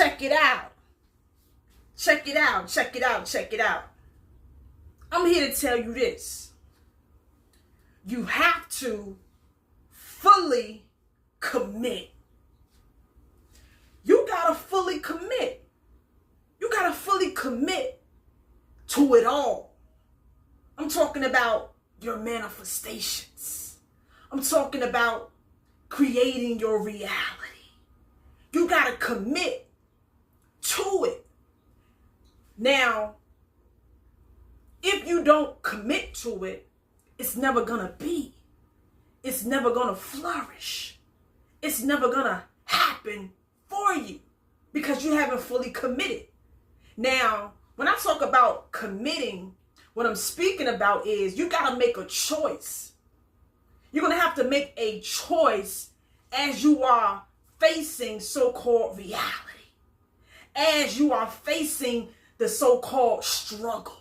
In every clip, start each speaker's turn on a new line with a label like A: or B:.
A: check it out. Check it out. Check it out. Check it out. I'm here to tell you this. You have to fully commit. You gotta fully commit. You gotta fully commit to it all. I'm talking about your manifestations. I'm talking about creating your reality. You gotta commit to it. Now, if you don't commit to it, it's never gonna be. It's never gonna flourish. It's never gonna happen for you because you haven't fully committed. Now, when I talk about committing, what I'm speaking about is you gotta make a choice. You're gonna have to make a choice as you are facing so-called reality, as you are facing the so-called struggle,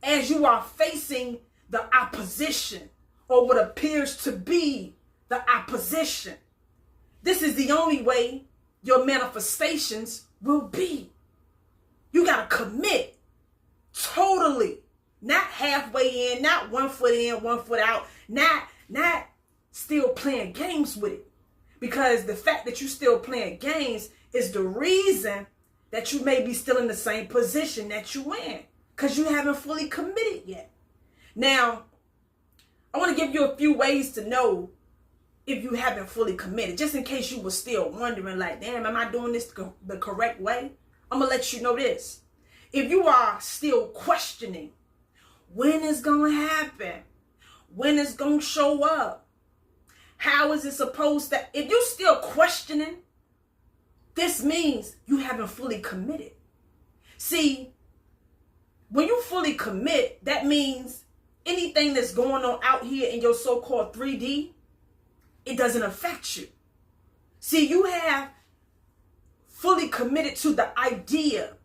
A: as you are facing the opposition or what appears to be the opposition. This is the only way your manifestations will be. You got to commit totally, not halfway in, not 1 foot in, 1 foot out, not still playing games with it. Because the fact that you're still playing games is the reason that you may be still in the same position that you in, because you haven't fully committed yet. Now, I want to give you a few ways to know if you haven't fully committed, just in case you were still wondering, like, damn, am I doing this the correct way? I'm going to let you know this. If you are still questioning when it's going to happen, when it's going to show up, how is it supposed to, if you're still questioning, this means you haven't fully committed. See, when you fully commit, that means anything that's going on out here in your so-called 3D, it doesn't affect you. See, you have fully committed to the idea,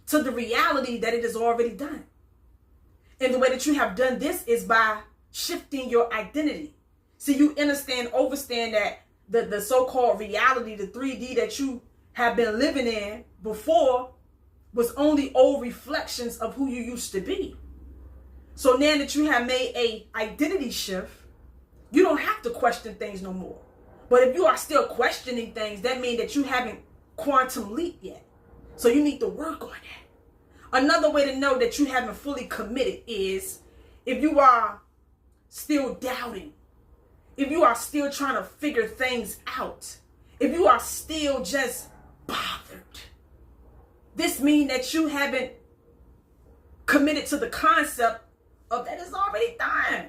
A: to the reality that it is already done. And the way that you have done this is by shifting your identity. See, you overstand that the so-called reality, the 3D that you have been living in before was only old reflections of who you used to be. So now that you have made a identity shift, you don't have to question things no more. But if you are still questioning things, that means that you haven't quantum leaped yet. So you need to work on that. Another way to know that you haven't fully committed is if you are still doubting, if you are still trying to figure things out, if you are still just bothered, this means that you haven't committed to the concept of that is already done.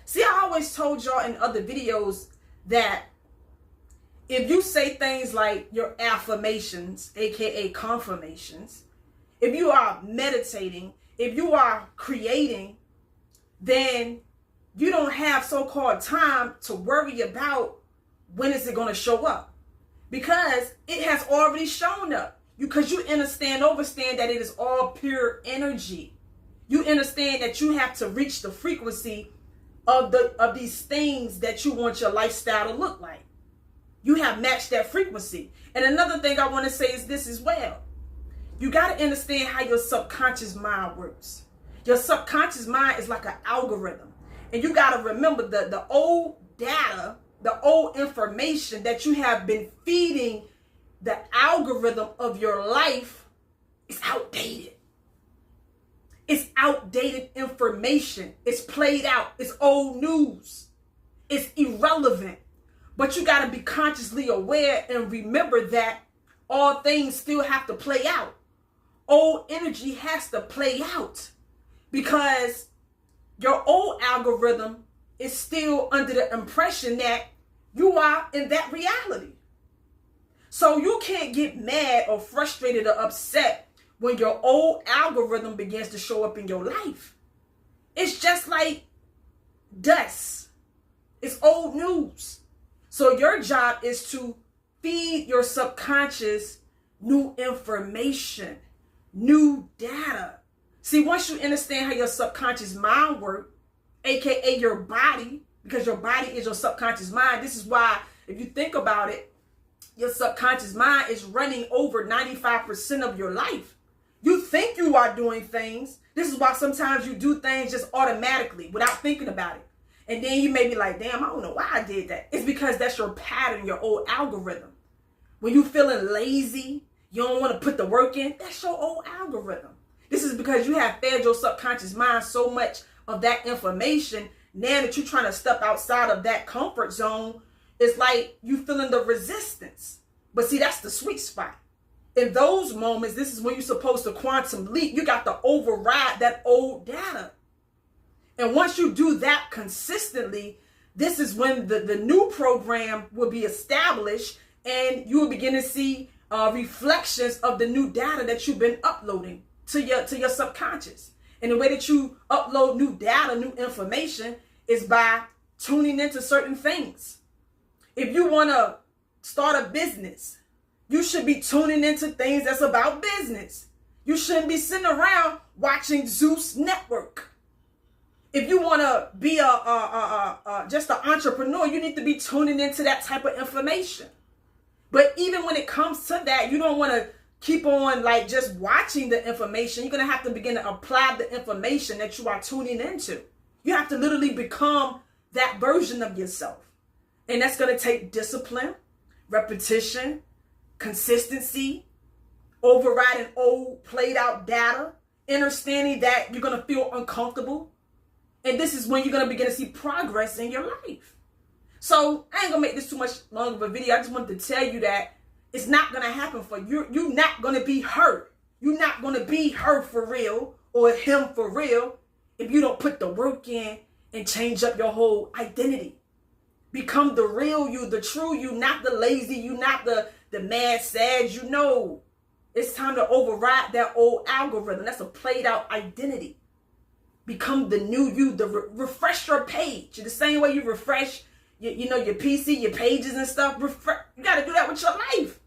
A: See, I always told y'all in other videos that if you say things like your affirmations, aka confirmations, if you are meditating, if you are creating, then you don't have so-called time to worry about when is it going to show up, because it has already shown up. Because you understand that it is all pure energy. You understand that you have to reach the frequency of these things that you want your lifestyle to look like. You have matched that frequency. And another thing I want to say is this as well. You got to understand how your subconscious mind works. Your subconscious mind is like an algorithm. And you got to remember the old data, the old information that you have been feeding the algorithm of your life is outdated. It's outdated information. It's played out. It's old news. It's irrelevant. But you got to be consciously aware and remember that all things still have to play out. Old energy has to play out because your old algorithm is still under the impression that you are in that reality. So you can't get mad or frustrated or upset when your old algorithm begins to show up in your life. It's just like dust. It's old news. So your job is to feed your subconscious new information, new data. See, once you understand how your subconscious mind works, aka your body, because your body is your subconscious mind. This is why, if you think about it, Your subconscious mind is running over 95% of your life. You think you are doing things. This is why sometimes you do things just automatically without thinking about it. And then you may be like, damn, I don't know why I did that. It's because that's your pattern, your old algorithm. When you feeling lazy, you don't want to put the work in, that's your old algorithm. This is because you have fed your subconscious mind so much of that information. Now that you're trying to step outside of that comfort zone, it's like you feeling the resistance. But see, that's the sweet spot. In those moments, this is when you're supposed to quantum leap. You got to override that old data. And once you do that consistently, this is when the new program will be established, and you will begin to see reflections of the new data that you've been uploading to your subconscious. And the way that you upload new data, new information, is by tuning into certain things. If you want to start a business, you should be tuning into things that's about business. You shouldn't be sitting around watching Zeus Network. If you want to be just an entrepreneur, you need to be tuning into that type of information. But even when it comes to that, you don't want to keep on like just watching the information. You're going to have to begin to apply the information that you are tuning into. You have to literally become that version of yourself. And that's going to take discipline, repetition, consistency, overriding old played out data, understanding that you're going to feel uncomfortable. And this is when you're going to begin to see progress in your life. So I ain't going to make this too much long of a video. I just wanted to tell you that it's not going to happen for you. You're not going to be hurt. You're not going to be her for real or him for real if you don't put the work in and change up your whole identity. Become the real you, the true you, not the lazy you, not the mad, sad you. Know it's time to override that old algorithm. That's a played out identity. Become the new you, refresh your page. The same way you refresh your PC, your pages and stuff. You got to do that with your life.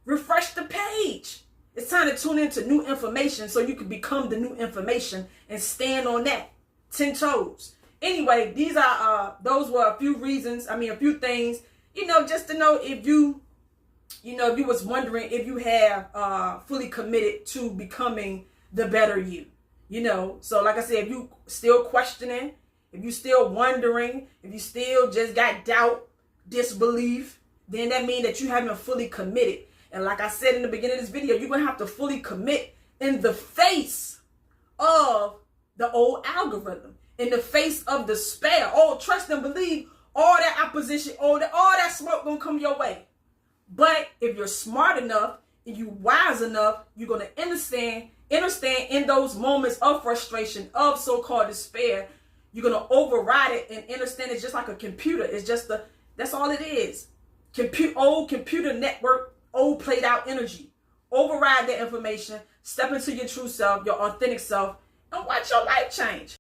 A: Refresh the page. It's time to tune into new information so you can become the new information and stand on that 10 toes. Anyway, those were a few reasons. A few things, just to know if you was wondering if you have fully committed to becoming the better you. So like I said, if you still questioning, if you still wondering, if you still just got doubt, disbelief, then that means that you haven't fully committed. And like I said in the beginning of this video, you're going to have to fully commit in the face of the old algorithm, in the face of despair. Oh, trust and believe all that opposition, all that smoke going to come your way. But if you're smart enough and you wise enough, you're going to understand in those moments of frustration, of so-called despair, you're going to override it and understand it's just like a computer. It's just that's all it is. Old computer network, old played out energy. Override that information, step into your true self, your authentic self, and watch your life change.